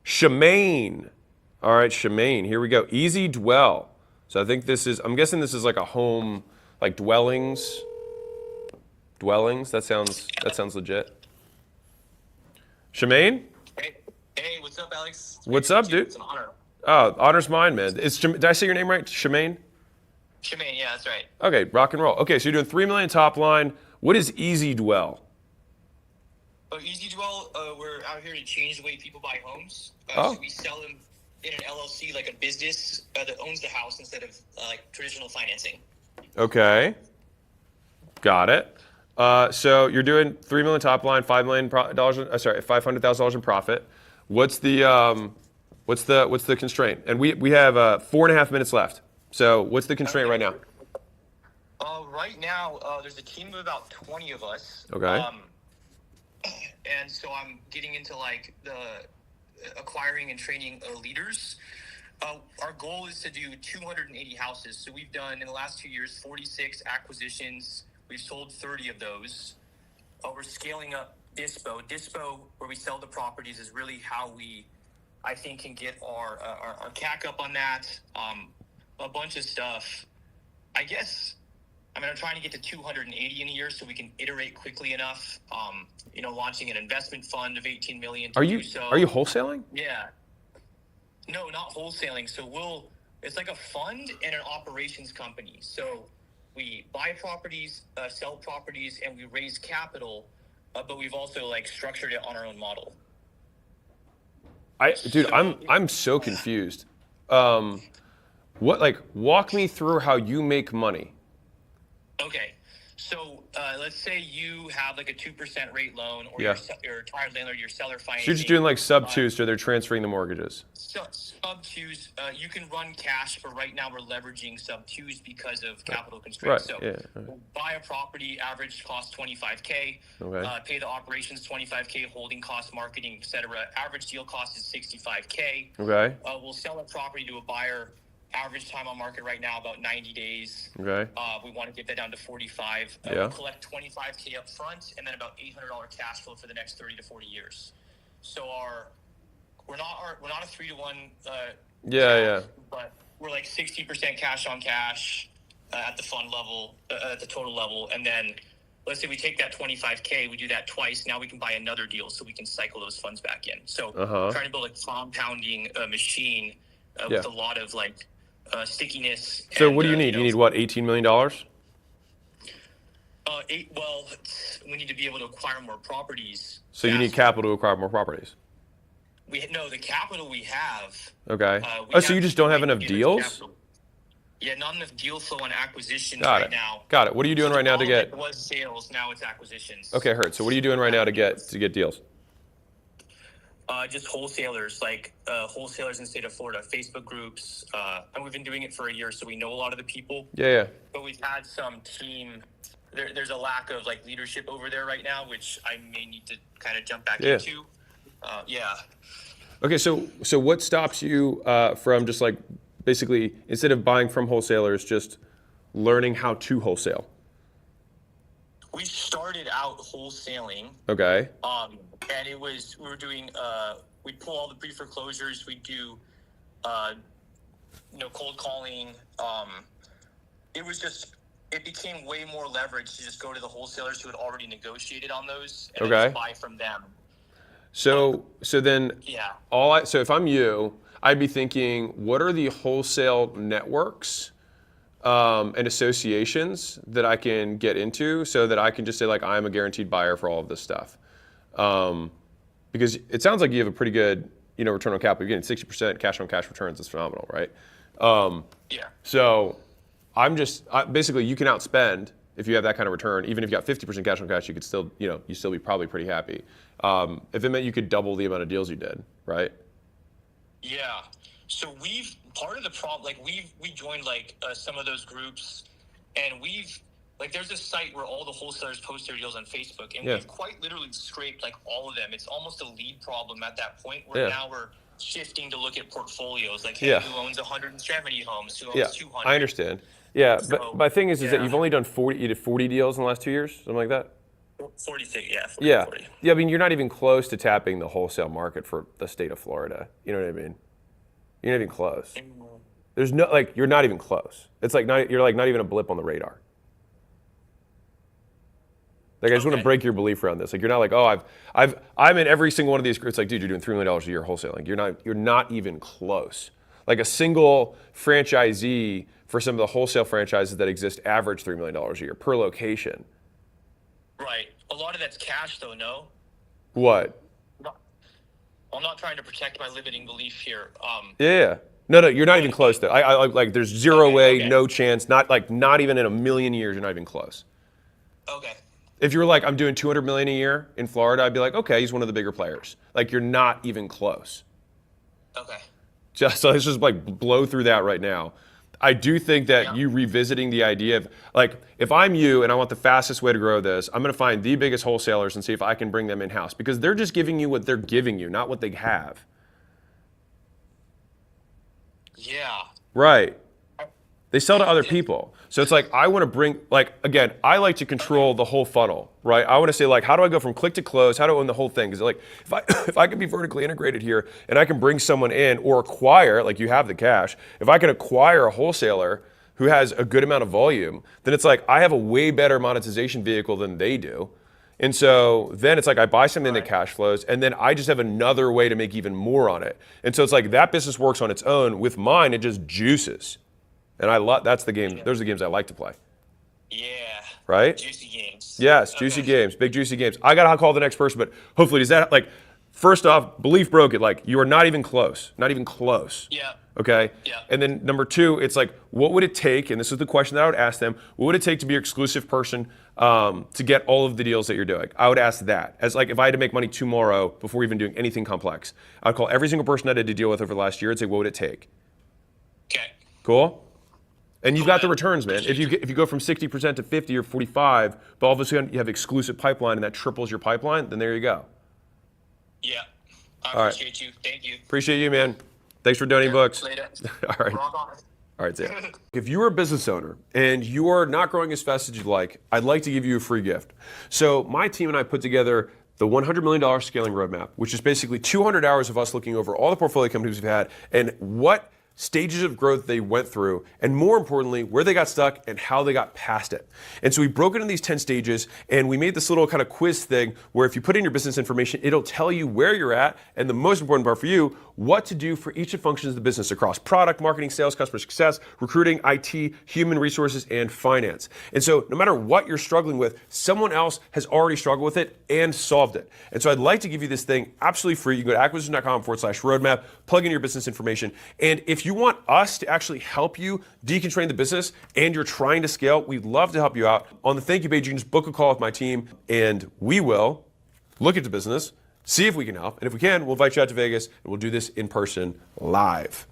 Shemaine. All right, Shemaine. Here we go. Easy dwell. So I think this is. I'm guessing this is like a home, like dwellings. Dwellings. That sounds legit. Shemaine. Hey, what's up, Alex? What's up, dude? It's an honor. Oh, honor's mine, man. Did I say your name right? Shemaine? Shemaine, yeah, that's right. Okay, rock and roll. Okay, so you're doing 3 million top line. What is Easy Dwell? Oh, Easy Dwell, we're out here to change the way people buy homes. Oh. So we sell them in an LLC, like a business that owns the house instead of like traditional financing. Okay, got it. So you're doing 3 million top line, $500,000 in profit. What's the constraint? And we have 4.5 minutes left. So what's the constraint right now? Right now, there's a team of about 20 of us. Okay. And so I'm getting into like the acquiring and training leaders. Our goal is to do 280 houses. So we've done in the last 2 years 46 acquisitions. We've sold 30 of those. We're scaling up Dispo. Dispo, where we sell the properties, is really how we, I think, can get our CAC up on that. A bunch of stuff. I guess, I'm trying to get to 280 in a year so we can iterate quickly enough. Launching an investment fund of 18 million. Are you wholesaling? Yeah. No, not wholesaling. So it's like a fund and an operations company. So we buy properties, sell properties, and we raise capital, but we've also like structured it on our own model. I'm so confused. Walk me through how you make money. Okay, so let's say you have like a 2% rate loan, or Yeah. your tired landlord, your seller financing. So you're just doing like sub-twos, so they're transferring the mortgages. So sub-twos, you can run cash, but right now we're leveraging sub-twos because of capital constraints. Right. So Yeah. we'll buy a property, average cost $25K, Okay. pay the operations $25K, holding costs, marketing, etc. Average deal cost is $65K. Okay. We'll sell a property to a buyer. Average time on market right now about 90 days. Okay. We want to get that down to 45. Yeah. We collect $25K up front and then about $800 cash flow for the next 30 to 40 years. So we're not a 3-to-1. Yeah. But we're like 60% cash on cash at the fund level, at the total level, and then let's say we take that $25K, we do that twice. Now we can buy another deal, so we can cycle those funds back in. So trying to build a compounding machine with a lot of like stickiness. So what do you need? You need what, $18 million? We need to be able to acquire more proproperties. So you need capital to acquire more properties. The capital we have. Okay. So you just don't have enough deals? Yeah, not enough deal flow on acquisitions Got it. What are you doing right now to get? It was sales, now it's acquisitions. Okay, heard. So what are you doing right now to get deals? Just wholesalers, like wholesalers in the state of Florida, Facebook groups, and we've been doing it for a year, so we know a lot of the people. Yeah. But we've had some team. There's a lack of like leadership over there right now, which I may need to kind of jump back into. Okay, so what stops you from just like basically instead of buying from wholesalers, just learning how to wholesale? We started out wholesaling. Okay. And we were doing, we'd pull all the pre-foreclosures, we'd do, cold calling. It became way more leverage to just go to the wholesalers who had already negotiated on those and then just buy from them. So if I'm you, I'd be thinking, what are the wholesale networks and associations that I can get into so that I can just say like I'm a guaranteed buyer for all of this stuff. Because it sounds like you have a pretty good, return on capital. You're getting 60% cash on cash returns. That's phenomenal, right? So basically you can outspend if you have that kind of return. Even if you got 50% cash on cash, you could still, you still be probably pretty happy. If it meant you could double the amount of deals you did, right? Yeah. So part of the problem, like we joined like some of those groups, and there's a site where all the wholesalers post their deals on Facebook, and we've quite literally scraped like all of them. It's almost a lead problem at that point where now we're shifting to look at portformos, like who owns 170 homes, who owns 200. I understand. Yeah, so, but my thing is that you've only done 40 deals in the last 2 years, something like that? 46, yeah, 40, Yeah. 40. Yeah, I mean, you're not even close to tapping the wholesale market for the state of Florida. You know what I mean? You're not even close. There's no, like, you're not even close. It's like, you're like not even a blip on the radar. Like, I just want to break your belief around this. Like, you're not like, oh, I'm in every single one of these groups. Like, dude, you're doing $3 million a year wholesaling. You're not even close. Like, a single franchisee for some of the wholesale franchises that exist average $3 million a year per location. Right. A lot of that's cash, though, no? What? No. I'm not trying to protect my limiting belief here. Yeah. No, you're not even close to. I like. There's zero way, no chance. Not even in a million years. You're not even close. Okay. If you were like, I'm doing 200 million a year in Florida, I'd be like, okay, he's one of the bigger players. Like, you're not even close. Okay. So let's just like blow through that right now. I do think that you revisiting the idea of, like, if I'm you and I want the fastest way to grow this, I'm going to find the biggest wholesalers and see if I can bring them in-house, because they're just giving you what they're giving you, not what they have. Yeah. Right. They sell to other people. So it's like, I want to bring, like, again, I like to control the whole funnel, right? I want to say, like, how do I go from click to close? How do I own the whole thing? Because, like, if I can be vertically integrated here and I can bring someone in or acquire, like, you have the cash, if I can acquire a wholesaler who has a good amount of volume, then it's like, I have a way better monetization vehicle than they do. And so then it's like, I buy something that cash flows, and then I just have another way to make even more on it. And so it's like, that business works on its own. With mine, it just juices. And I love, that's the game. Those are the games I like to play. Yeah. Right? Juicy games. Yes, juicy games, big juicy games. I got to call the next person, but hopefully, does that, like, first off, belief broke it. Like, you are not even close. Not even close. Yeah. Okay? Yeah. And then number two, it's like, what would it take, and this is the question that I would ask them, what would it take to be your exclusive person to get all of the deals that you're doing? I would ask that. As like, if I had to make money tomorrow before even doing anything complex, I'd call every single person I had to deal with over the last year and say, what would it take? Okay. Cool? And you've got the returns, man. If you go from 60% to 50 or 45, but all of a sudden you have exclusive pipeline and that triples your pipeline, then there you go. Yeah. I appreciate you. Thank you. Appreciate you, man. Thanks for donating books. Later. All right. All right, see ya. If you're a business owner and you are not growing as fast as you'd like, I'd like to give you a free gift. So my team and I put together the $100 million scaling roadmap, which is basically 200 hours of us looking over all the portfolio companies we've had and what stages of growth they went through, and more importantly, where they got stuck and how they got past it. And so we broke it into these 10 stages, and we made this little kind of quiz thing where if you put in your business information, it'll tell you where you're at, and the most important part for you, what to do for each of the functions of the business across product, marketing, sales, customer success, recruiting, IT, human resources, and finance. And so no matter what you're struggling with, someone else has already struggled with it and solved it. And so I'd like to give you this thing absolutely free. You can go to acquisition.com/roadmap, plug in your business information, and if you want us to actually help you deconstrain the business and you're trying to scale, we'd love to help you out. On the thank you page, you can just book a call with my team, and we will look at the business, see if we can help, and if we can, we'll invite you out to Vegas, and we'll do this in person live.